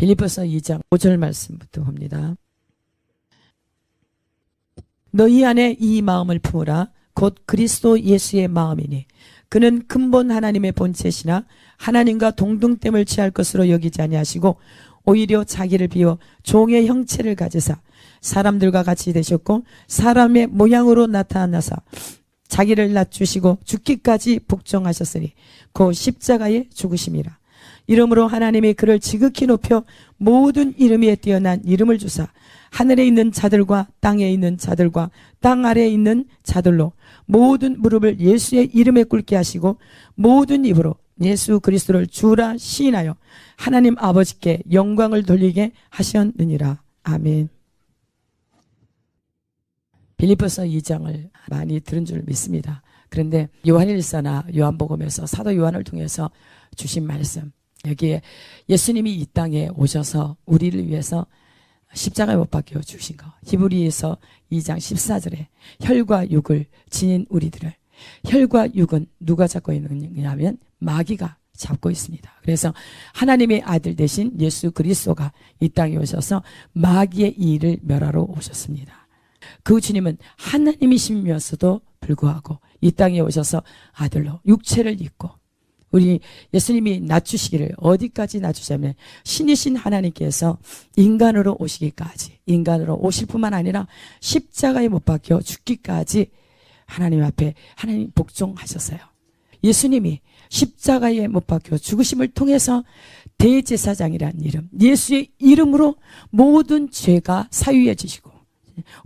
빌립보서 2장 5절 말씀부터 봅니다. 너희 안에 이 마음을 품으라. 곧 그리스도 예수의 마음이니 그는 근본 하나님의 본체시나 하나님과 동등됨을 취할 것으로 여기지 아니하시고 오히려 자기를 비워 종의 형체를 가지사 사람들과 같이 되셨고 사람의 모양으로 나타나사 자기를 낮추시고 죽기까지 복종하셨으니 그 십자가에 죽으심이라. 이러므로 하나님이 그를 지극히 높여 모든 이름 위에 뛰어난 이름을 주사 하늘에 있는 자들과 땅에 있는 자들과 땅 아래에 있는 자들로 모든 무릎을 예수의 이름에 꿇게 하시고 모든 입으로 예수 그리스도를 주라 시인하여 하나님 아버지께 영광을 돌리게 하셨느니라. 아멘. 빌립보서 2장을 많이 들은 줄 믿습니다. 그런데 요한일서나 요한복음에서 사도 요한을 통해서 주신 말씀, 여기에 예수님이 이 땅에 오셔서 우리를 위해서 십자가에 못 박혀 주신 거, 히브리서 2장 14절에 혈과 육을 지닌 우리들을, 혈과 육은 누가 잡고 있느냐면 마귀가 잡고 있습니다. 그래서 하나님의 아들 대신 예수 그리스도가 이 땅에 오셔서 마귀의 이 일을 멸하러 오셨습니다. 그 주님은 하나님이시면서도 불구하고 이 땅에 오셔서 아들로 육체를 입고, 우리 예수님이 낮추시기를 어디까지 낮추자면 신이신 하나님께서 인간으로 오시기까지, 인간으로 오실 뿐만 아니라 십자가에 못 박혀 죽기까지 하나님 앞에 하나님 복종하셨어요. 예수님이 십자가에 못 박혀 죽으심을 통해서 대제사장이라는 이름, 예수의 이름으로 모든 죄가 사유해지시고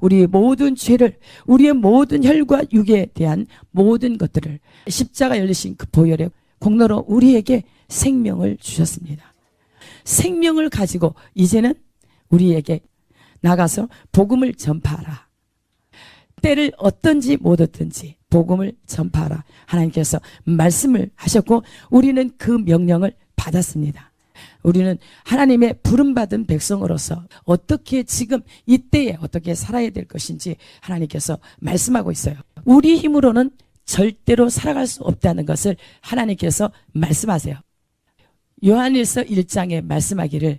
우리의 모든 죄를, 우리의 모든 혈과 육에 대한 모든 것들을 십자가 열리신 그 보혈의 공로로 우리에게 생명을 주셨습니다. 생명을 가지고 이제는 우리에게 나가서 복음을 전파하라. 때를 얻든지 못 얻든지 복음을 전파하라. 하나님께서 말씀을 하셨고 우리는 그 명령을 받았습니다. 우리는 하나님의 부름받은 백성으로서 어떻게 지금 이때에 어떻게 살아야 될 것인지 하나님께서 말씀하고 있어요. 우리 힘으로는 절대로 살아갈 수 없다는 것을 하나님께서 말씀하세요. 요한일서 1장에 말씀하기를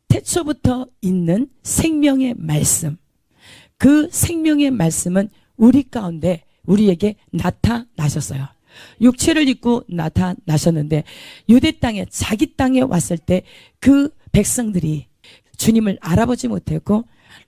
태초부터 있는 생명의 말씀, 그 생명의 말씀은 우리 가운데 우리에게 나타나셨어요. 육체를 입고 나타나셨는데 유대 땅에, 자기 땅에 왔을 때 그 백성들이 주님을 알아보지 못했고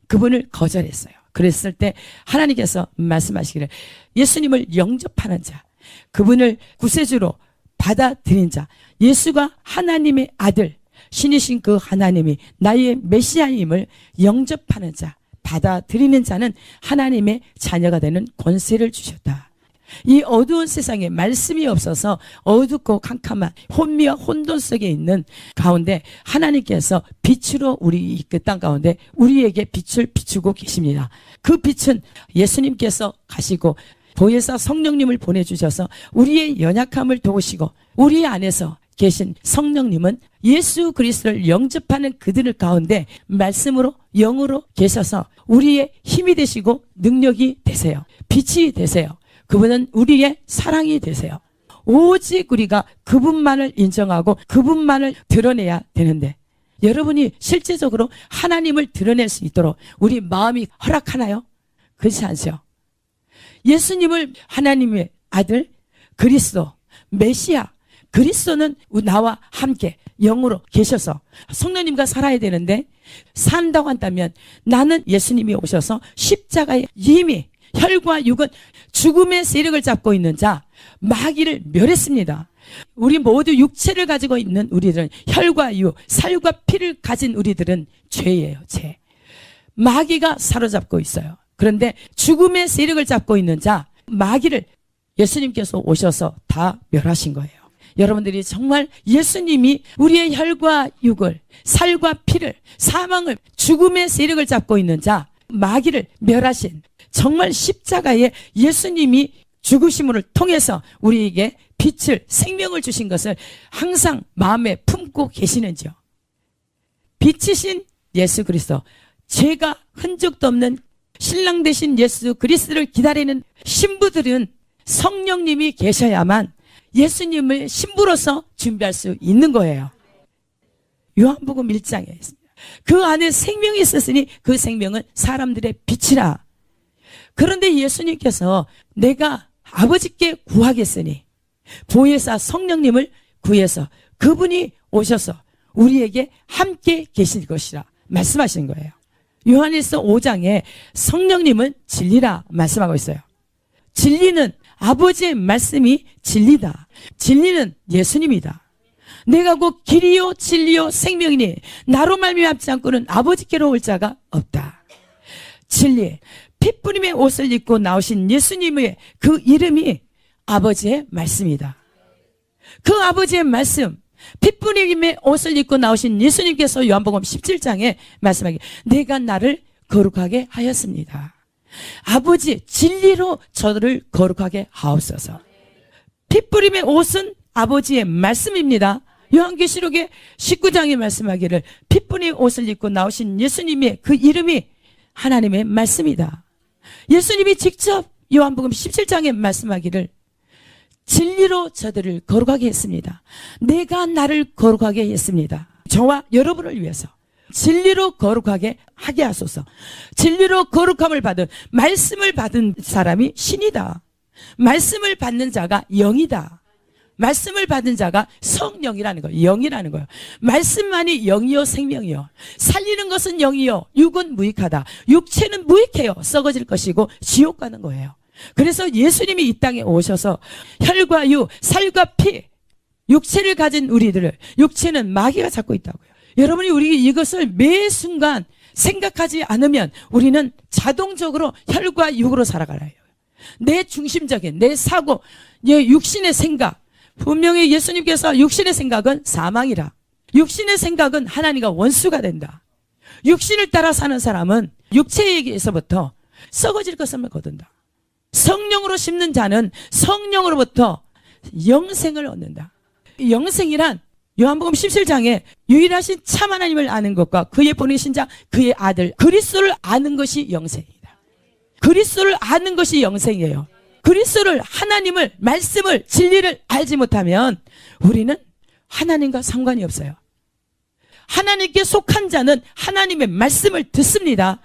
그분을 거절했어요. 그랬을 때 하나님께서 말씀하시기를 예수님을 영접하는 자, 그분을 구세주로 받아들인 자, 예수가 하나님의 아들, 신이신 그 하나님이 나의 메시아임을 영접하는 자, 받아들이는 자는 하나님의 자녀가 되는 권세를 주셨다. 이 어두운 세상에 말씀이 없어서 어둡고 캄캄한 혼미와 혼돈 속에 있는 가운데 하나님께서 빛으로 우리 그 땅 가운데 우리에게 빛을 비추고 계십니다. 그 빛은 예수님께서 가시고 보혜사 성령님을 보내주셔서 우리의 연약함을 도우시고 우리 안에서 계신 성령님은 예수 그리스도를 영접하는 그들 가운데 말씀으로 영으로 계셔서 우리의 힘이 되시고 능력이 되세요. 빛이 되세요. 그분은 우리의 사랑이 되세요. 오직 우리가 그분만을 인정하고 그분만을 드러내야 되는데 여러분이 실제적으로 하나님을 드러낼 수 있도록 우리 마음이 허락하나요? 그렇지 않죠. 예수님을 하나님의 아들 그리스도 메시아, 그리스도는 나와 함께 영으로 계셔서 성령님과 살아야 되는데 산다고 한다면 나는 예수님이 오셔서 십자가에 이미 혈과 육은 죽음의 세력을 잡고 있는 자 마귀를 멸했습니다. 우리 모두 육체를 가지고 있는 우리들은 혈과 육, 살과 피를 가진 우리들은 죄예요. 죄. 마귀가 사로잡고 있어요. 그런데 죽음의 세력을 잡고 있는 자 마귀를 예수님께서 오셔서 다 멸하신 거예요. 여러분들이 정말 예수님이 우리의 혈과 육을, 살과 피를, 사망을, 죽음의 세력을 잡고 있는 자 마귀를 멸하신, 정말 십자가에 예수님이 죽으심을 통해서 우리에게 빛을, 생명을 주신 것을 항상 마음에 품고 계시는지요? 빛이신 예수 그리스도, 죄가 흔적도 없는 신랑 되신 예수 그리스도를 기다리는 신부들은 성령님이 계셔야만 예수님을 신부로서 준비할 수 있는 거예요. 요한복음 1장에 있습니다. 그 안에 생명이 있었으니 그 생명은 사람들의 빛이라. 그런데 예수님께서 내가 아버지께 구하겠으니 보혜사 성령님을 구해서 그분이 오셔서 우리에게 함께 계실 것이라 말씀하시는 거예요. 요한일서 5장에 성령님은 진리라 말씀하고 있어요. 진리는 아버지의 말씀이 진리다. 진리는 예수님이다. 내가 곧 길이요 진리요 생명이니 나로 말미암지 않고는 아버지께로 올 자가 없다. 진리, 핏부림의 옷을 입고 나오신 예수님의 그 이름이 아버지의 말씀이다. 그 아버지의 말씀, 핏부림의 옷을 입고 나오신 예수님께서 요한복음 17장에 말씀하기 내가 나를 거룩하게 하였습니다. 아버지 진리로 저를 거룩하게 하옵소서. 핏부림의 옷은 아버지의 말씀입니다. 요한계시록의 19장에 말씀하기를 핏부림의 옷을 입고 나오신 예수님의 그 이름이 하나님의 말씀이다. 예수님이 직접 요한복음 17장에 말씀하기를 진리로 저들을 거룩하게 했습니다. 내가 나를 거룩하게 했습니다. 저와 여러분을 위해서 진리로 거룩하게 하게 하소서. 진리로 거룩함을 받은 말씀을 받은 사람이 신이다. 말씀을 받는 자가 영이다. 말씀을 받은 자가 성령이라는 거예요. 영이라는 거예요. 말씀만이 영이요 생명이요. 살리는 것은 영이요 육은 무익하다. 육체는 무익해요. 썩어질 것이고 지옥 가는 거예요. 그래서 예수님이 이 땅에 오셔서 혈과 육, 살과 피, 육체를 가진 우리들을, 육체는 마귀가 잡고 있다고요. 여러분이 우리 이것을 매 순간 생각하지 않으면 우리는 자동적으로 혈과 육으로 살아가요. 내 중심적인 내 사고, 내 육신의 생각, 분명히 예수님께서 육신의 생각은 사망이라. 육신의 생각은 하나님과 원수가 된다. 육신을 따라 사는 사람은 육체에게서부터 썩어질 것을 거둔다. 성령으로 심는 자는 성령으로부터 영생을 얻는다. 영생이란 요한복음 17장에 유일하신 참 하나님을 아는 것과 그의 보내신 자 그의 아들 그리스도를 아는 것이 영생이다. 그리스도를 아는 것이 영생이에요. 그리스도를, 하나님을, 말씀을, 진리를 알지 못하면 우리는 하나님과 상관이 없어요. 하나님께 속한 자는 하나님의 말씀을 듣습니다.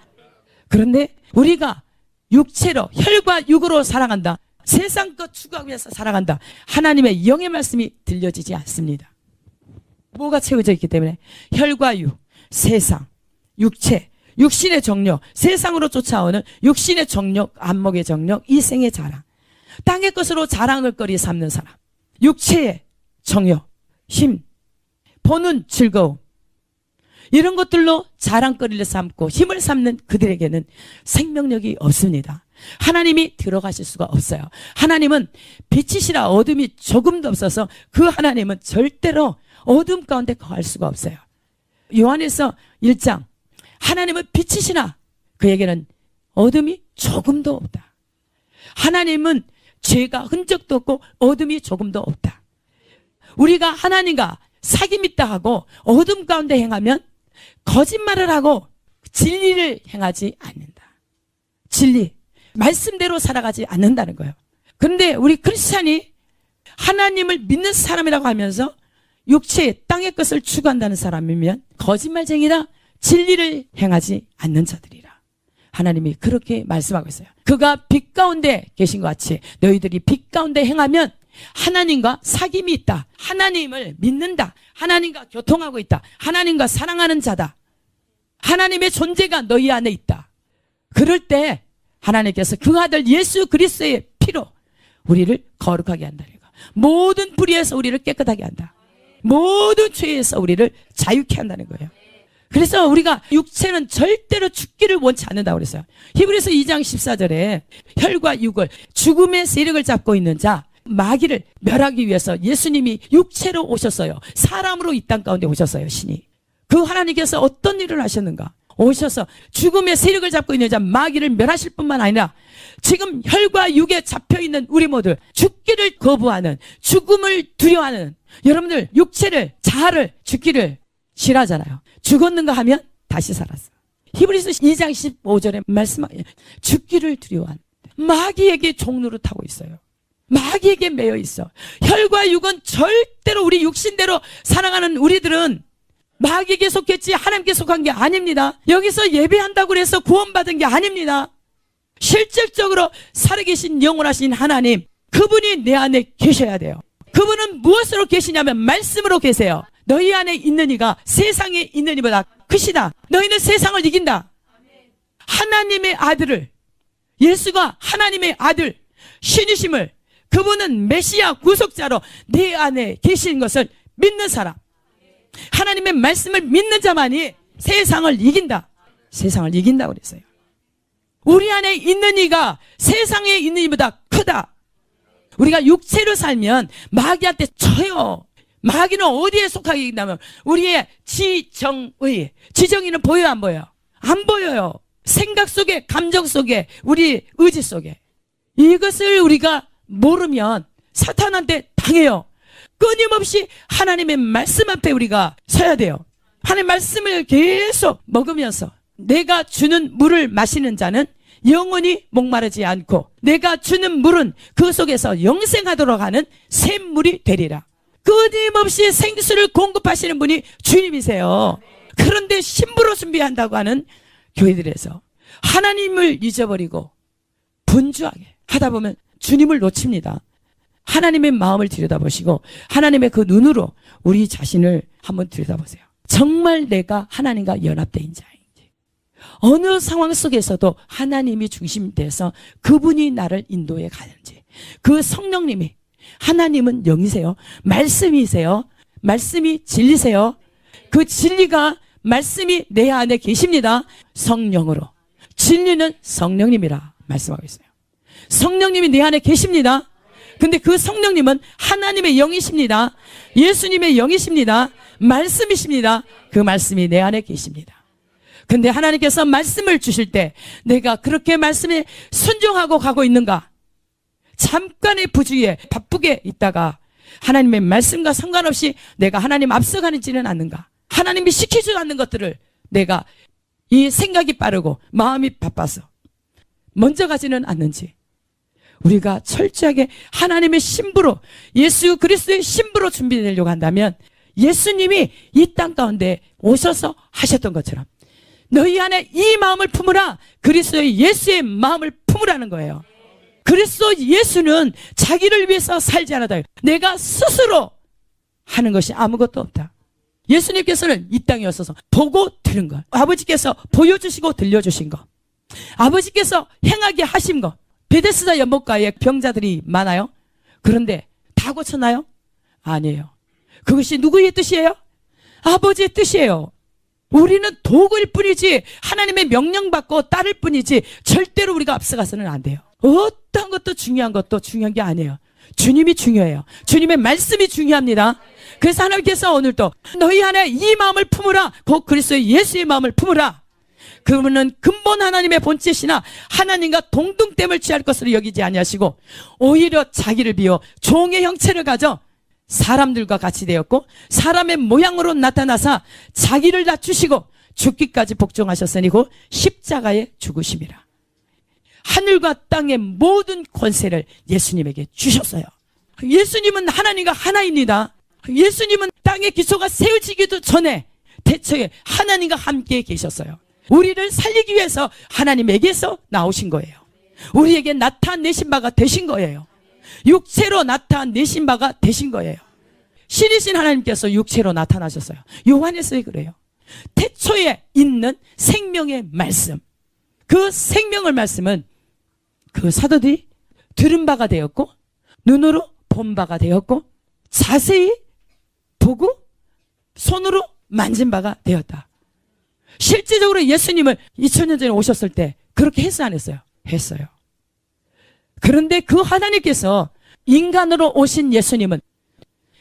그런데 우리가 육체로, 혈과 육으로 살아간다. 세상 것 추구하기 위해서 살아간다. 하나님의 영의 말씀이 들려지지 않습니다. 뭐가 채워져 있기 때문에 혈과 육, 세상, 육체, 육신의 정욕, 세상으로 쫓아오는 육신의 정욕, 안목의 정욕, 이생의 자랑, 땅의 것으로 자랑을 거리 삼는 사람, 육체의 정욕, 힘, 보는 즐거움, 이런 것들로 자랑거리를 삼고 힘을 삼는 그들에게는 생명력이 없습니다. 하나님이 들어가실 수가 없어요. 하나님은 빛이시라 어둠이 조금도 없어서 그 하나님은 절대로 어둠 가운데 거할 수가 없어요. 요한에서 1장 하나님은 빛이시나 그에게는 어둠이 조금도 없다. 하나님은 죄가 흔적도 없고 어둠이 조금도 없다. 우리가 하나님과 사귐있다 하고 어둠 가운데 행하면 거짓말을 하고 진리를 행하지 않는다. 진리, 말씀대로 살아가지 않는다는 거예요. 그런데 우리 크리스찬이 하나님을 믿는 사람이라고 하면서 육체의 땅의 것을 추구한다는 사람이면 거짓말쟁이라 진리를 행하지 않는 자들이라. 하나님이 그렇게 말씀하고 있어요. 그가 빛 가운데 계신 것 같이 너희들이 빛 가운데 행하면 하나님과 사귐이 있다. 하나님을 믿는다. 하나님과 교통하고 있다. 하나님과 사랑하는 자다. 하나님의 존재가 너희 안에 있다. 그럴 때 하나님께서 그 아들 예수 그리스도의 피로 우리를 거룩하게 한다는 거. 모든 불의에서 우리를 깨끗하게 한다. 모든 죄에서 우리를 자유케 한다는 거예요. 그래서 우리가 육체는 절대로 죽기를 원치 않는다고 그랬어요. 히브리서 2장 14절에 혈과 육을 죽음의 세력을 잡고 있는 자 마귀를 멸하기 위해서 예수님이 육체로 오셨어요. 사람으로 이 땅 가운데 오셨어요. 신이. 그 하나님께서 어떤 일을 하셨는가? 오셔서 죽음의 세력을 잡고 있는 자 마귀를 멸하실 뿐만 아니라 지금 혈과 육에 잡혀있는 우리 모두 죽기를 거부하는, 죽음을 두려워하는 여러분들 육체를, 자아를 죽기를 싫어하잖아요. 죽었는가 하면 다시 살았어. 히브리서 2장 15절에 말씀하기를 죽기를 두려워한 마귀에게 종로를 타고 있어요. 마귀에게 매여 있어. 혈과 육은 절대로 우리 육신대로 살아가는 우리들은 마귀에게 속했지 하나님께 속한 게 아닙니다. 여기서 예배한다고 해서 구원받은 게 아닙니다. 실질적으로 살아계신 영원하신 하나님, 그분이 내 안에 계셔야 돼요. 그분은 무엇으로 계시냐면 말씀으로 계세요. 너희 안에 있는 이가 세상에 있는 이보다 크시다. 너희는 세상을 이긴다. 하나님의 아들을, 예수가 하나님의 아들, 신이심을, 그분은 메시아 구속자로 내 안에 계신 것을 믿는 사람, 하나님의 말씀을 믿는 자만이 세상을 이긴다. 세상을 이긴다고 그랬어요. 우리 안에 있는 이가 세상에 있는 이보다 크다. 우리가 육체로 살면 마귀한테 져요. 마귀는 어디에 속하게 있냐면 우리의 지정의. 지정의는 보여요, 안 보여요? 안 보여요. 생각 속에, 감정 속에, 우리 의지 속에. 이것을 우리가 모르면 사탄한테 당해요. 끊임없이 하나님의 말씀 앞에 우리가 서야 돼요. 하나님의 말씀을 계속 먹으면서 내가 주는 물을 마시는 자는 영원히 목마르지 않고 내가 주는 물은 그 속에서 영생하도록 하는 샘물이 되리라. 끊임없이 생수를 공급하시는 분이 주님이세요. 그런데 신부로 준비한다고 하는 교회들에서 하나님을 잊어버리고 분주하게 하다 보면 주님을 놓칩니다. 하나님의 마음을 들여다보시고 하나님의 그 눈으로 우리 자신을 한번 들여다보세요. 정말 내가 하나님과 연합된 자인지, 어느 상황 속에서도 하나님이 중심이 돼서 그분이 나를 인도해 가는지, 그 성령님이, 하나님은 영이세요. 말씀이세요. 말씀이 진리세요. 그 진리가, 말씀이 내 안에 계십니다. 성령으로. 진리는 성령님이라 말씀하고 있어요. 성령님이 내 안에 계십니다. 근데 그 성령님은 하나님의 영이십니다. 예수님의 영이십니다. 말씀이십니다. 그 말씀이 내 안에 계십니다. 근데 하나님께서 말씀을 주실 때 내가 그렇게 말씀에 순종하고 가고 있는가? 잠깐의 부주의에 바쁘게 있다가 하나님의 말씀과 상관없이 내가 하나님 앞서가는지는 않는가? 하나님이 시키지 않는 것들을 내가 이 생각이 빠르고 마음이 바빠서 먼저 가지는 않는지, 우리가 철저하게 하나님의 신부로, 예수 그리스도의 신부로 준비되려고 한다면 예수님이 이 땅 가운데 오셔서 하셨던 것처럼 너희 안에 이 마음을 품으라. 그리스도의 예수의 마음을 품으라는 거예요. 그리스도 예수는 자기를 위해서 살지 않았다. 내가 스스로 하는 것이 아무것도 없다. 예수님께서는 이 땅에 오셔서 보고 들은 것, 아버지께서 보여주시고 들려주신 것, 아버지께서 행하게 하신 것. 베데스다 연못가에 병자들이 많아요. 그런데 다 고쳤나요? 아니에요. 그것이 누구의 뜻이에요? 아버지의 뜻이에요. 우리는 도구일 뿐이지 하나님의 명령받고 따를 뿐이지 절대로 우리가 앞서가서는 안 돼요. 어떤 것도 중요한 게 아니에요. 주님이 중요해요. 주님의 말씀이 중요합니다. 그래서 하나님께서 오늘도 너희 안에 이 마음을 품으라. 곧 그리스도의 예수의 마음을 품으라. 그분은 근본 하나님의 본체시나 하나님과 동등됨을 취할 것으로 여기지 아니하시고 오히려 자기를 비워 종의 형체를 가져 사람들과 같이 되었고 사람의 모양으로 나타나사 자기를 낮추시고 죽기까지 복종하셨으니 곧 십자가에 죽으심이라. 하늘과 땅의 모든 권세를 예수님에게 주셨어요. 예수님은 하나님과 하나입니다. 예수님은 땅의 기초가 세워지기도 전에 대처에 하나님과 함께 계셨어요. 우리를 살리기 위해서 하나님에게서 나오신 거예요. 우리에게 나타내신 바가 되신 거예요. 육체로 나타내신 바가 되신 거예요. 신이신 하나님께서 육체로 나타나셨어요. 요한에서 그래요. 태초에 있는 생명의 말씀, 그 생명의 말씀은 그 사도들이 들은 바가 되었고 눈으로 본 바가 되었고 자세히 보고 손으로 만진 바가 되었다. 실제적으로 예수님을 2000년 전에 오셨을 때 그렇게 했어요, 안 했어요? 했어요. 그런데 그 하나님께서 인간으로 오신 예수님은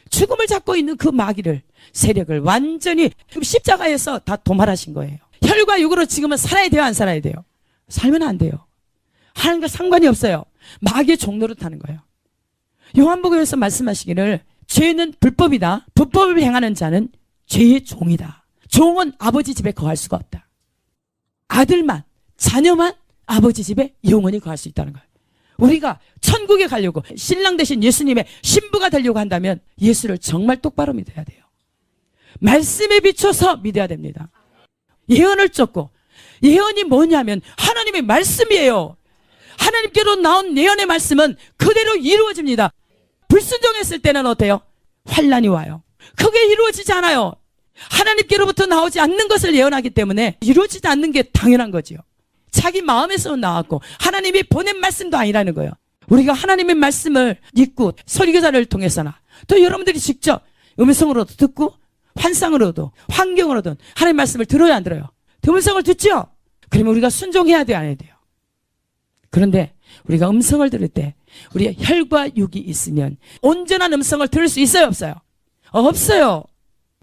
죽음을 잡고 있는 그 마귀를, 세력을 완전히 십자가에서 다 도말하신 거예요. 혈과 육으로 지금은 살아야 돼요, 안 살아야 돼요? 살면 안 돼요. 하나님과 상관이 없어요. 마귀의 종로를 타는 거예요. 요한복음에서 말씀하시기를 죄는 불법이다. 불법을 행하는 자는 죄의 종이다. 종은 아버지 집에 거할 수가 없다. 아들만, 자녀만 아버지 집에 영원히 거할 수 있다는 거예요. 우리가 천국에 가려고 신랑 대신 예수님의 신부가 되려고 한다면 예수를 정말 똑바로 믿어야 돼요. 말씀에 비춰서 믿어야 됩니다. 예언을 쫓고, 예언이 뭐냐면 하나님의 말씀이에요. 하나님께로 나온 예언의 말씀은 그대로 이루어집니다. 불순종했을 때는 어때요? 환난이 와요. 그게 이루어지지 않아요. 하나님께로부터 나오지 않는 것을 예언하기 때문에 이루어지지 않는 게 당연한 거지요. 자기 마음에서 나왔고 하나님이 보낸 말씀도 아니라는 거예요. 우리가 하나님의 말씀을 읽고 설교자를 통해서나 또 여러분들이 직접 음성으로도 듣고 환상으로도 환경으로든 하나님의 말씀을 들어야 안 들어요? 음성을 듣죠? 그러면 우리가 순종해야 돼요, 안 해야 돼요? 그런데 우리가 음성을 들을 때 우리의 혈과 육이 있으면 온전한 음성을 들을 수 있어요, 없어요? 없어요.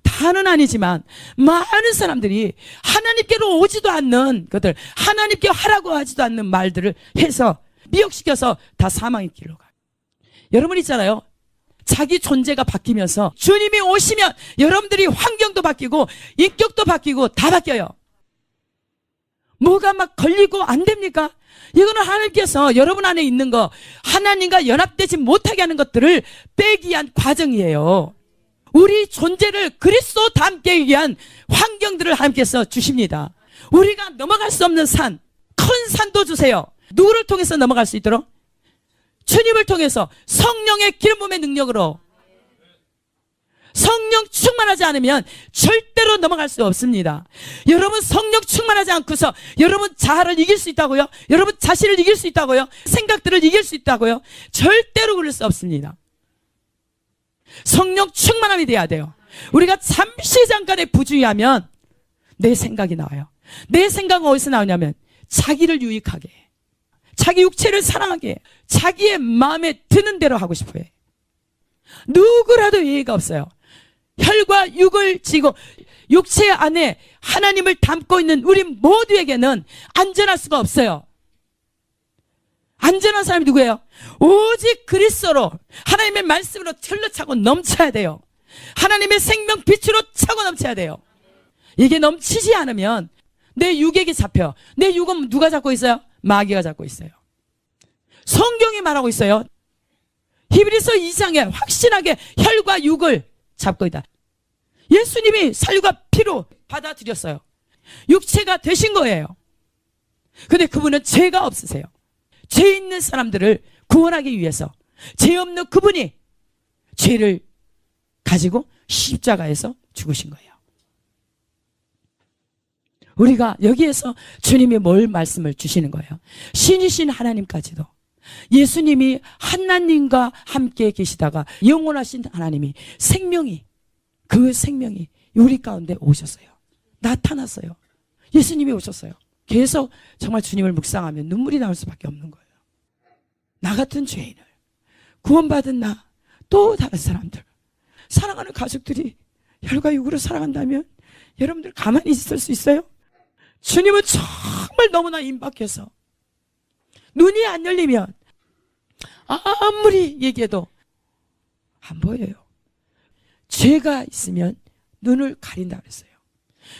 다는 아니지만 많은 사람들이 하나님께로 오지도 않는 것들, 하나님께 하라고 하지도 않는 말들을 해서 미혹시켜서 다 사망의 길로 가요. 여러분 있잖아요. 자기 존재가 바뀌면서 주님이 오시면 여러분들이 환경도 바뀌고 인격도 바뀌고 다 바뀌어요. 뭐가 막 걸리고 안 됩니까? 이거는 하나님께서 여러분 안에 있는 거, 하나님과 연합되지 못하게 하는 것들을 빼기 위한 과정이에요. 우리 존재를 그리스도 닮게 위한 환경들을 하나님께서 주십니다. 우리가 넘어갈 수 없는 산, 큰 산도 주세요. 누구를 통해서 넘어갈 수 있도록? 주님을 통해서 성령의 기름 부음의 능력으로. 성령 충만하지 않으면 절대로 넘어갈 수 없습니다. 여러분 성령 충만하지 않고서 여러분 자아를 이길 수 있다고요? 여러분 자신을 이길 수 있다고요? 생각들을 이길 수 있다고요? 절대로 그럴 수 없습니다. 성령 충만함이 돼야 돼요. 우리가 잠시 잠깐의 부주의하면 내 생각이 나와요. 내 생각은 어디서 나오냐면 자기를 유익하게, 자기 육체를 사랑하게, 자기의 마음에 드는 대로 하고 싶어요. 누구라도 예의가 없어요. 혈과 육을 지고 육체 안에 하나님을 담고 있는 우리 모두에게는 안전할 수가 없어요. 안전한 사람이 누구예요? 오직 그리스도로 하나님의 말씀으로 흘러차고 넘쳐야 돼요. 하나님의 생명 빛으로 차고 넘쳐야 돼요. 이게 넘치지 않으면 내 육에게 잡혀. 내 육은 누가 잡고 있어요? 마귀가 잡고 있어요. 성경이 말하고 있어요. 히브리서 2장에 확실하게 혈과 육을 잡고 있다. 예수님이 살과 피로 받아들였어요. 육체가 되신 거예요. 근데 그분은 죄가 없으세요. 죄 있는 사람들을 구원하기 위해서 죄 없는 그분이 죄를 가지고 십자가에서 죽으신 거예요. 우리가 여기에서 주님이 뭘 말씀을 주시는 거예요? 신이신 하나님까지도 예수님이 하나님과 함께 계시다가 영원하신 하나님이 그 생명이 우리 가운데 오셨어요. 나타났어요. 예수님이 오셨어요. 계속 정말 주님을 묵상하면 눈물이 나올 수밖에 없는 거예요. 나 같은 죄인을 구원받은 나, 또 다른 사람들, 사랑하는 가족들이 혈과 육으로 사랑한다면 여러분들 가만히 있을 수 있어요? 주님은 정말 너무나 임박해서 눈이 안 열리면 아무리 얘기해도 안 보여요. 죄가 있으면 눈을 가린다 그랬어요.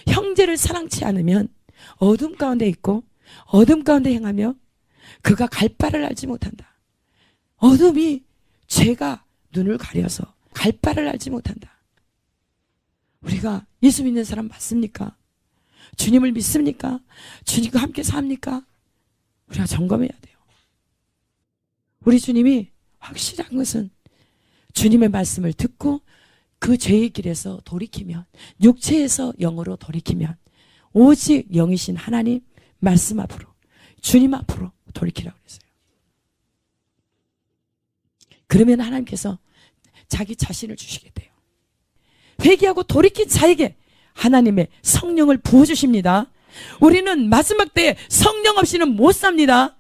형제를 사랑치 않으면 어둠 가운데 있고 어둠 가운데 행하며 그가 갈 바를 알지 못한다. 어둠이 죄가 눈을 가려서 갈 바를 알지 못한다. 우리가 예수 믿는 사람 맞습니까? 주님을 믿습니까? 주님과 함께 삽니까? 우리가 점검해야 돼요. 우리 주님이 확실한 것은 주님의 말씀을 듣고 그 죄의 길에서 돌이키면, 육체에서 영으로 돌이키면 오직 영이신 하나님 말씀 앞으로, 주님 앞으로 돌이키라고 그랬어요. 그러면 하나님께서 자기 자신을 주시겠대요. 회개하고 돌이킨 자에게 하나님의 성령을 부어주십니다. 우리는 마지막 때에 성령 없이는 못 삽니다.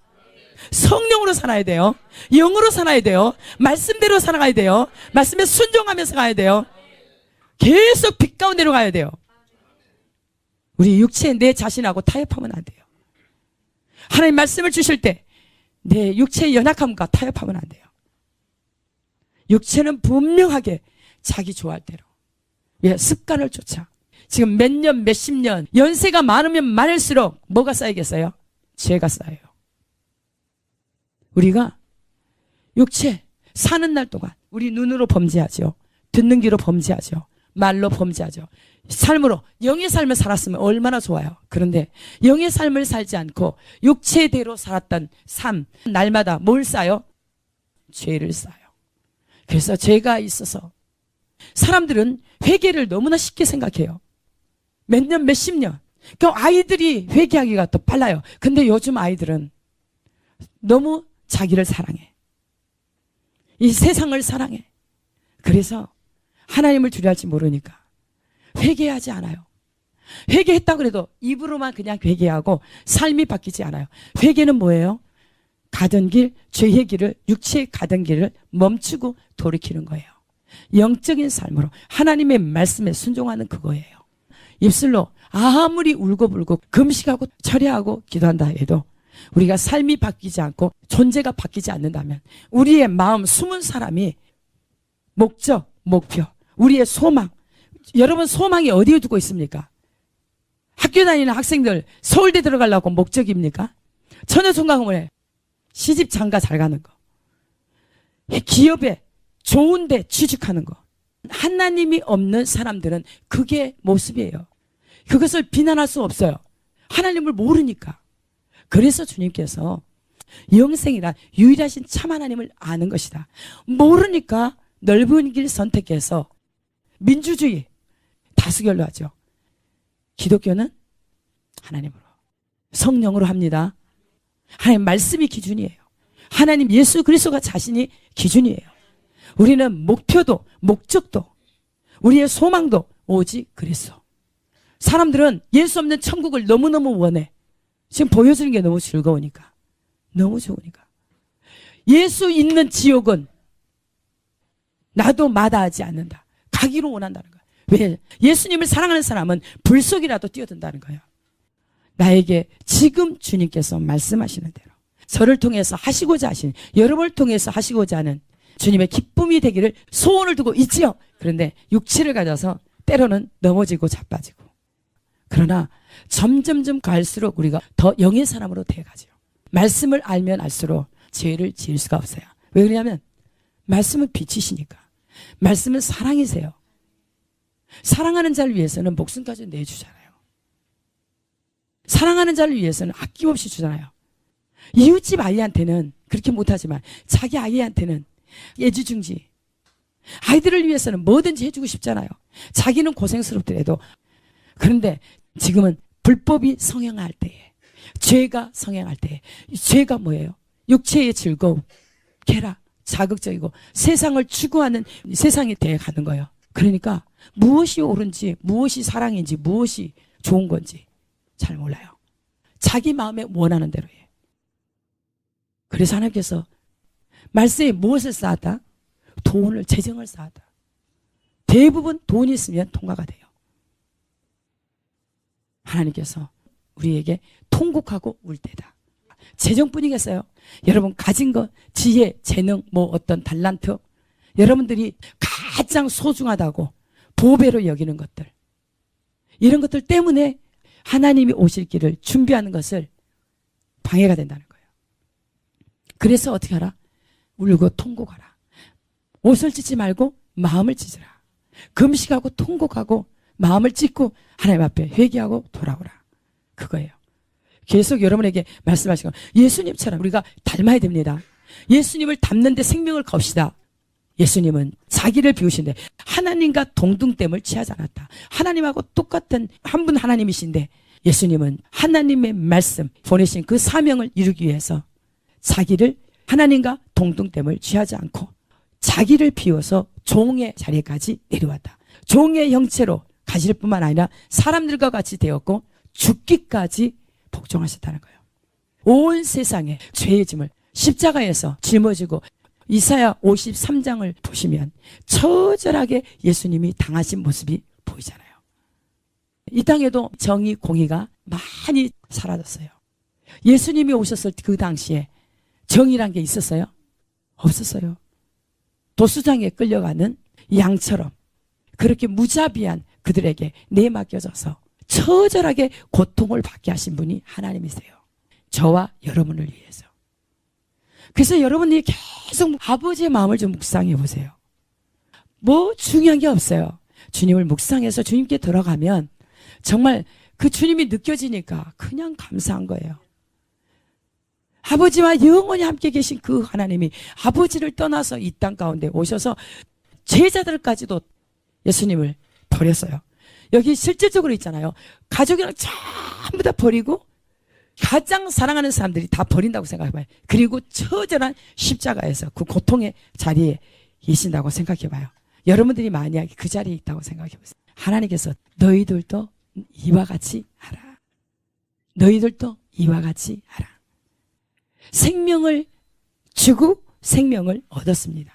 성령으로 살아야 돼요. 영으로 살아야 돼요. 말씀대로 살아가야 돼요. 말씀에 순종하면서 가야 돼요. 계속 빛 가운데로 가야 돼요. 우리 육체 내 자신하고 타협하면 안 돼요. 하나님 말씀을 주실 때 내 육체의 연약함과 타협하면 안 돼요. 육체는 분명하게 자기 좋아할 대로, 예, 습관을 쫓아 지금 몇 년, 몇십 년, 연세가 많으면 많을수록 뭐가 쌓이겠어요? 죄가 쌓여요. 우리가 육체 사는 날 동안 우리 눈으로 범죄하죠. 듣는 귀로 범죄하죠. 말로 범죄하죠. 삶으로 영의 삶을 살았으면 얼마나 좋아요. 그런데 영의 삶을 살지 않고 육체대로 살았던 삶, 날마다 뭘 쌓아요? 죄를 쌓아요. 그래서 죄가 있어서 사람들은 회개를 너무나 쉽게 생각해요. 몇 년, 몇십 년. 그 아이들이 회개하기가 더 빨라요. 근데 요즘 아이들은 너무 자기를 사랑해. 이 세상을 사랑해. 그래서 하나님을 두려워할지 모르니까 회개하지 않아요. 회개했다 그래도 입으로만 그냥 회개하고 삶이 바뀌지 않아요. 회개는 뭐예요? 가던 길, 죄의 길을, 육체의 가던 길을 멈추고 돌이키는 거예요. 영적인 삶으로 하나님의 말씀에 순종하는 그거예요. 입술로 아무리 울고불고 금식하고 철회하고 기도한다 해도 우리가 삶이 바뀌지 않고 존재가 바뀌지 않는다면 우리의 마음 숨은 사람이 목적, 목표, 우리의 소망, 여러분 소망이 어디에 두고 있습니까? 학교 다니는 학생들 서울대 들어가려고 목적입니까? 처녀총각원에 시집 장가 잘 가는 거, 기업에 좋은데 취직하는 거. 하나님이 없는 사람들은 그게 모습이에요. 그것을 비난할 수 없어요. 하나님을 모르니까. 그래서 주님께서 영생이란 유일하신 참 하나님을 아는 것이다. 모르니까 넓은 길 선택해서 민주주의 다수결로 하죠. 기독교는 하나님으로, 성령으로 합니다. 하나님 말씀이 기준이에요. 하나님 예수 그리스도가 자신이 기준이에요. 우리는 목표도 목적도 우리의 소망도 오직 그리스도. 사람들은 예수 없는 천국을 너무너무 원해. 지금 보여주는 게 너무 즐거우니까, 너무 좋으니까. 예수 있는 지옥은 나도 마다하지 않는다. 가기로 원한다는 거야. 왜? 예수님을 사랑하는 사람은 불 속이라도 뛰어든다는 거예요. 나에게 지금 주님께서 말씀하시는 대로 저를 통해서 하시고자 하신, 여러분을 통해서 하시고자 하는 주님의 기쁨이 되기를 소원을 두고 있지요. 그런데 육체를 가져서 때로는 넘어지고 자빠지고. 그러나 점점점 갈수록 우리가 더 영의 사람으로 되어가죠. 말씀을 알면 알수록 죄를 지을 수가 없어요. 왜 그러냐면 말씀은 빛이시니까. 말씀은 사랑이세요. 사랑하는 자를 위해서는 목숨까지 내주잖아요. 사랑하는 자를 위해서는 아낌없이 주잖아요. 이웃집 아이한테는 그렇게 못하지만 자기 아이한테는 애지중지. 아이들을 위해서는 뭐든지 해주고 싶잖아요. 자기는 고생스럽더라도. 그런데 지금은 불법이 성행할 때에, 죄가 성행할 때에, 죄가 뭐예요? 육체의 즐거움, 쾌락, 자극적이고 세상을 추구하는 세상이 되어 가는 거예요. 그러니까 무엇이 옳은지, 무엇이 사랑인지, 무엇이 좋은 건지 잘 몰라요. 자기 마음에 원하는 대로 해. 그래서 하나님께서 말세에 무엇을 쌓았다? 돈을, 재정을 쌓았다. 대부분 돈이 있으면 통과가 돼요. 하나님께서 우리에게 통곡하고 울 때다. 재정뿐이겠어요? 여러분 가진 것, 지혜, 재능, 뭐 어떤 달란트, 여러분들이 가장 소중하다고 보배로 여기는 것들, 이런 것들 때문에 하나님이 오실 길을 준비하는 것을 방해가 된다는 거예요. 그래서 어떻게 하라? 울고 통곡하라. 옷을 찢지 말고 마음을 찢으라. 금식하고 통곡하고 마음을 찢고 하나님 앞에 회개하고 돌아오라. 그거예요. 계속 여러분에게 말씀하시고 예수님처럼 우리가 닮아야 됩니다. 예수님을 닮는데 생명을 겁시다. 예수님은 자기를 비우신데 하나님과 동등됨을 취하지 않았다. 하나님하고 똑같은 한 분 하나님이신데 예수님은 하나님의 말씀 보내신 그 사명을 이루기 위해서 자기를 하나님과 동등됨을 취하지 않고 자기를 비워서 종의 자리까지 내려왔다. 종의 형체로 가실 뿐만 아니라 사람들과 같이 되었고 죽기까지 복종하셨다는 거예요. 온 세상에 죄의 짐을 십자가에서 짊어지고 이사야 53장을 보시면 처절하게 예수님이 당하신 모습이 보이잖아요. 이 땅에도 정의, 공의가 많이 사라졌어요. 예수님이 오셨을 그 당시에 정의란 게 있었어요? 없었어요. 도수장에 끌려가는 양처럼 그렇게 무자비한 그들에게 내맡겨져서 처절하게 고통을 받게 하신 분이 하나님이세요. 저와 여러분을 위해서. 그래서 여러분들이 계속 아버지의 마음을 좀 묵상해 보세요. 뭐 중요한 게 없어요. 주님을 묵상해서 주님께 들어가면 정말 그 주님이 느껴지니까 그냥 감사한 거예요. 아버지와 영원히 함께 계신 그 하나님이 아버지를 떠나서 이 땅 가운데 오셔서 제자들까지도 예수님을 버렸어요. 여기 실질적으로 있잖아요. 가족이랑 전부 다 버리고 가장 사랑하는 사람들이 다 버린다고 생각해봐요. 그리고 처절한 십자가에서 그 고통의 자리에 계신다고 생각해봐요. 여러분들이 만약에 그 자리에 있다고 생각해보세요. 하나님께서 너희들도 이와 같이 하라. 너희들도 이와 같이 하라. 생명을 주고 생명을 얻었습니다.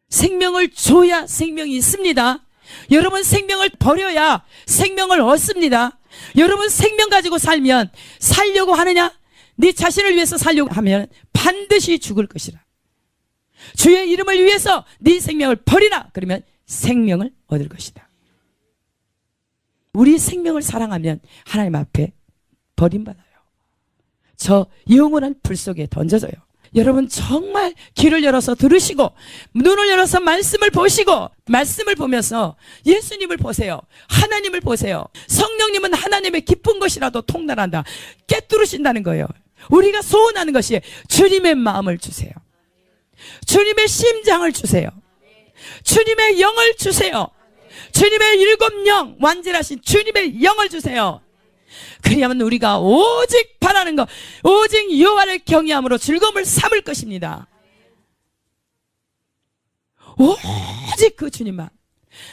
생명을 줘야 생명이 있습니다. 여러분 생명을 버려야 생명을 얻습니다. 여러분 생명 가지고 살면 살려고 하느냐? 네 자신을 위해서 살려고 하면 반드시 죽을 것이라. 주의 이름을 위해서 네 생명을 버리라. 그러면 생명을 얻을 것이다. 우리 생명을 사랑하면 하나님 앞에 버림받아요. 저 영원한 불 속에 던져져요. 여러분 정말 귀를 열어서 들으시고 눈을 열어서 말씀을 보시고 말씀을 보면서 예수님을 보세요. 하나님을 보세요. 성령님은 하나님의 기쁜 것이라도 통달한다. 꿰뚫으신다는 거예요. 우리가 소원하는 것이 주님의 마음을 주세요. 주님의 심장을 주세요. 주님의 영을 주세요. 주님의 일곱 영, 완전하신 주님의 영을 주세요. 그리하면 우리가 오직 바라는 것, 오직 여호와를 경외함으로 즐거움을 삼을 것입니다. 오직 그 주님만.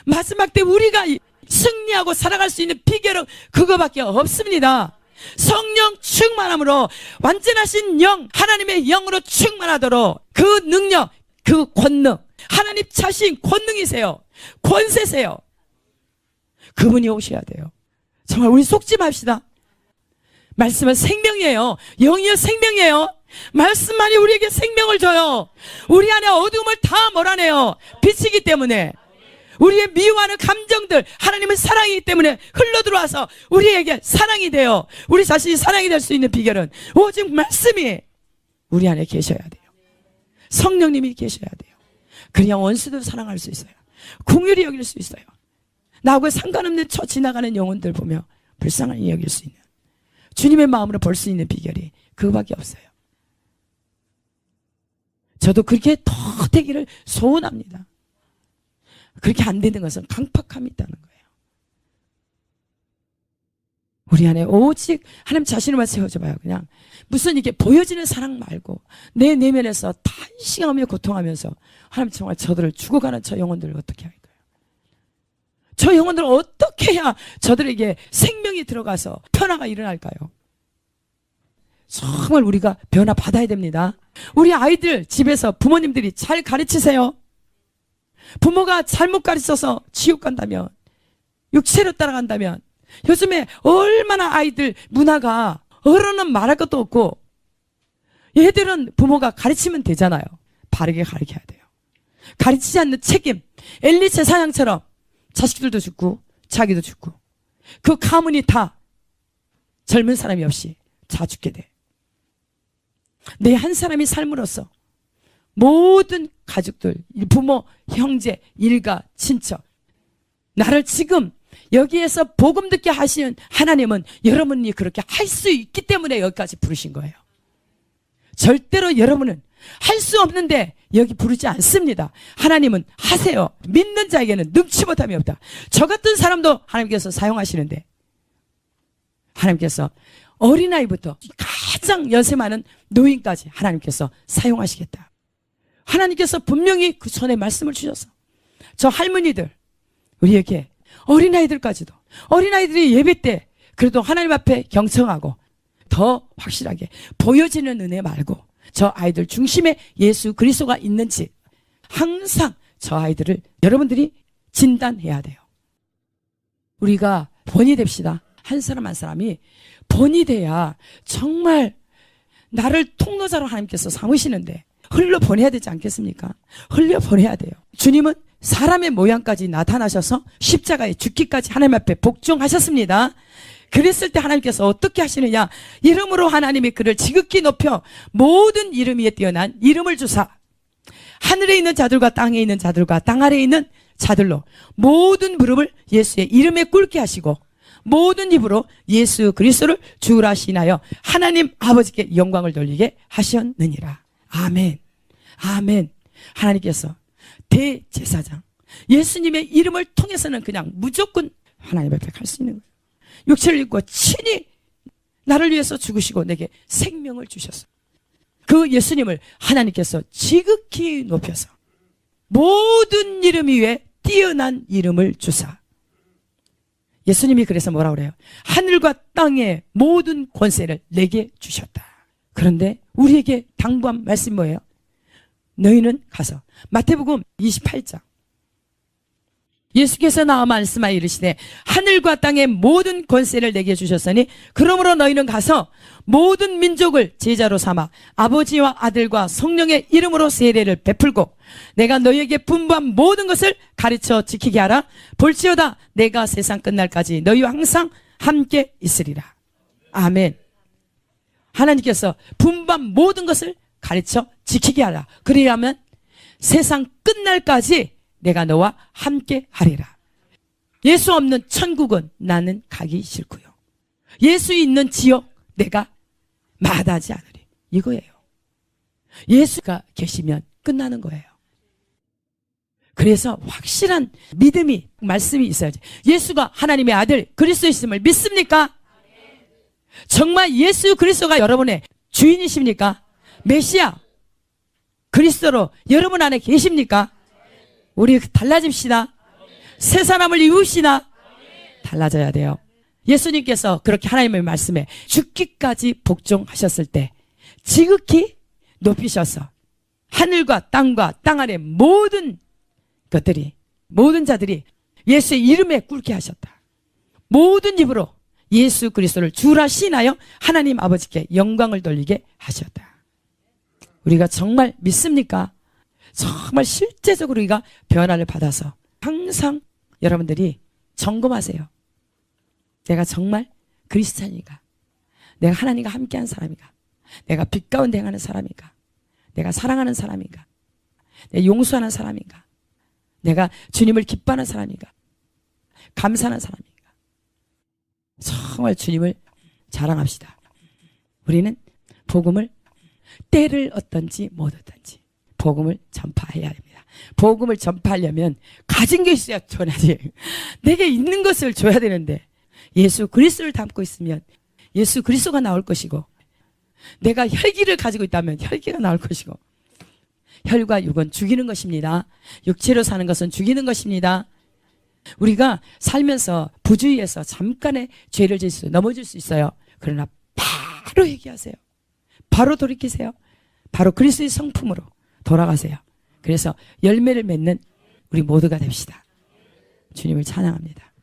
마지막 때 우리가 승리하고 살아갈 수 있는 비결은 그거밖에 없습니다. 성령 충만함으로 완전하신 영, 하나님의 영으로 충만하도록 그 능력, 그 권능, 하나님 자신 권능이세요. 권세세요. 그분이 오셔야 돼요. 정말 우리 속지 맙시다. 말씀은 생명이에요. 영이요 생명이에요. 말씀만이 우리에게 생명을 줘요. 우리 안에 어두움을 다 몰아내요. 빛이기 때문에. 우리의 미워하는 감정들, 하나님은 사랑이기 때문에 흘러들어와서 우리에게 사랑이 돼요. 우리 자신이 사랑이 될 수 있는 비결은 오직 말씀이 우리 안에 계셔야 돼요. 성령님이 계셔야 돼요. 그래야 원수도 사랑할 수 있어요. 긍휼히 여길 수 있어요. 나하고 상관없는 저 지나가는 영혼들 보며 불쌍히 여길 수 있는 주님의 마음으로 볼 수 있는 비결이 그거밖에 없어요. 저도 그렇게 더 되기를 소원합니다. 그렇게 안 되는 것은 강팍함이 있다는 거예요. 우리 안에 오직 하나님 자신을만 세워줘 봐요. 그냥 무슨 이게 보여지는 사랑 말고 내 내면에서 탄식하며 고통하면서 하나님 정말 저들을 죽어가는 저 영혼들을 어떻게 할까요? 저 영혼들을 어떻게 해야 저들에게 생명이 들어가서 변화가 일어날까요? 정말 우리가 변화 받아야 됩니다. 우리 아이들 집에서 부모님들이 잘 가르치세요. 부모가 잘못 가르쳐서 지옥 간다면, 육체로 따라간다면, 요즘에 얼마나 아이들 문화가 어른은 말할 것도 없고 얘들은 부모가 가르치면 되잖아요. 바르게 가르쳐야 돼요. 가르치지 않는 책임, 엘리세 사냥처럼 자식들도 죽고 자기도 죽고 그 가문이 다 젊은 사람이 없이 다 죽게 돼. 내 한 사람이 삶으로써 모든 가족들, 부모, 형제, 일가, 친척 나를 지금 여기에서 복음 듣게 하시는 하나님은 여러분이 그렇게 할 수 있기 때문에 여기까지 부르신 거예요. 절대로 여러분은 할 수 없는데 여기 부르지 않습니다. 하나님은 하세요. 믿는 자에게는 능치 못함이 없다. 저 같은 사람도 하나님께서 사용하시는데 하나님께서 어린아이부터 가장 연세 많은 노인까지 하나님께서 사용하시겠다. 하나님께서 분명히 그 손에 말씀을 주셔서 저 할머니들 우리에게 어린아이들까지도 어린아이들이 예배 때 그래도 하나님 앞에 경청하고 더 확실하게 보여지는 은혜 말고 저 아이들 중심에 예수 그리스도가 있는지 항상 저 아이들을 여러분들이 진단해야 돼요. 우리가 본이 됩시다. 한 사람 한 사람이 본이 돼야 정말 나를 통로자로 하나님께서 삼으시는데 흘려보내야 되지 않겠습니까? 흘려보내야 돼요. 주님은 사람의 모양까지 나타나셔서 십자가에 죽기까지 하나님 앞에 복종하셨습니다. 그랬을 때 하나님께서 어떻게 하시느냐? 이름으로 하나님이 그를 지극히 높여 모든 이름 위에 뛰어난 이름을 주사 하늘에 있는 자들과 땅에 있는 자들과 땅 아래에 있는 자들로 모든 무릎을 예수의 이름에 꿇게 하시고 모든 입으로 예수 그리스도를 주라 시인하여 하나님 아버지께 영광을 돌리게 하셨느니라. 아멘. 아멘. 하나님께서 대제사장 예수님의 이름을 통해서는 그냥 무조건 하나님 앞에 갈 수 있는 거예요. 육체를 입고 친히 나를 위해서 죽으시고 내게 생명을 주셨어요. 그 예수님을 하나님께서 지극히 높여서 모든 이름 위에 뛰어난 이름을 주사. 예수님이 그래서 뭐라고 그래요? 하늘과 땅의 모든 권세를 내게 주셨다. 그런데 우리에게 당부한 말씀이 뭐예요? 너희는 가서 마태복음 28장 예수께서 나와 말씀하여 이르시되 하늘과 땅의 모든 권세를 내게 주셨으니 그러므로 너희는 가서 모든 민족을 제자로 삼아 아버지와 아들과 성령의 이름으로 세례를 베풀고 내가 너희에게 분부한 모든 것을 가르쳐 지키게 하라. 볼지어다 내가 세상 끝날까지 너희와 항상 함께 있으리라. 아멘. 하나님께서 분부한 모든 것을 가르쳐 지키게 하라. 그래야만 세상 끝날까지 내가 너와 함께 하리라. 예수 없는 천국은 나는 가기 싫고요. 예수 있는 지역 내가 마다하지 않으리. 이거예요. 예수가 계시면 끝나는 거예요. 그래서 확실한 믿음이 말씀이 있어야지. 예수가 하나님의 아들 그리스도이심을 믿습니까? 정말 예수 그리스도가 여러분의 주인이십니까? 메시아 그리스도로 여러분 안에 계십니까? 우리 달라집시다. 새 사람을 이루시다. 달라져야 돼요. 예수님께서 그렇게 하나님의 말씀에 죽기까지 복종하셨을 때 지극히 높이셔서 하늘과 땅과 땅 아래 모든 것들이 모든 자들이 예수의 이름에 꿇게 하셨다. 모든 입으로 예수 그리스도를 주라 시인하여 하나님 아버지께 영광을 돌리게 하셨다. 우리가 정말 믿습니까? 정말 실제적으로 우리가 변화를 받아서 항상 여러분들이 점검하세요. 내가 정말 그리스찬인가? 내가 하나님과 함께한 사람인가? 내가 빛 가운데 행하는 사람인가? 내가 사랑하는 사람인가? 내가 용서하는 사람인가? 내가 주님을 기뻐하는 사람인가? 감사하는 사람인가? 정말 주님을 자랑합시다. 우리는 복음을 때를 얻든지 못 얻든지 복음을 전파해야 합니다. 복음을 전파하려면 가진 게 있어야 줘야지. 내게 있는 것을 줘야 되는데 예수 그리스도를 담고 있으면 예수 그리스도가 나올 것이고 내가 혈기를 가지고 있다면 혈기가 나올 것이고 혈과 육은 죽이는 것입니다. 육체로 사는 것은 죽이는 것입니다. 우리가 살면서 부주의해서 잠깐의 죄를 지을 수 넘어질 수 있어요. 그러나 바로 회개하세요. 바로 돌이키세요. 바로 그리스도의 성품으로 돌아가세요. 그래서 열매를 맺는 우리 모두가 됩시다. 주님을 찬양합니다.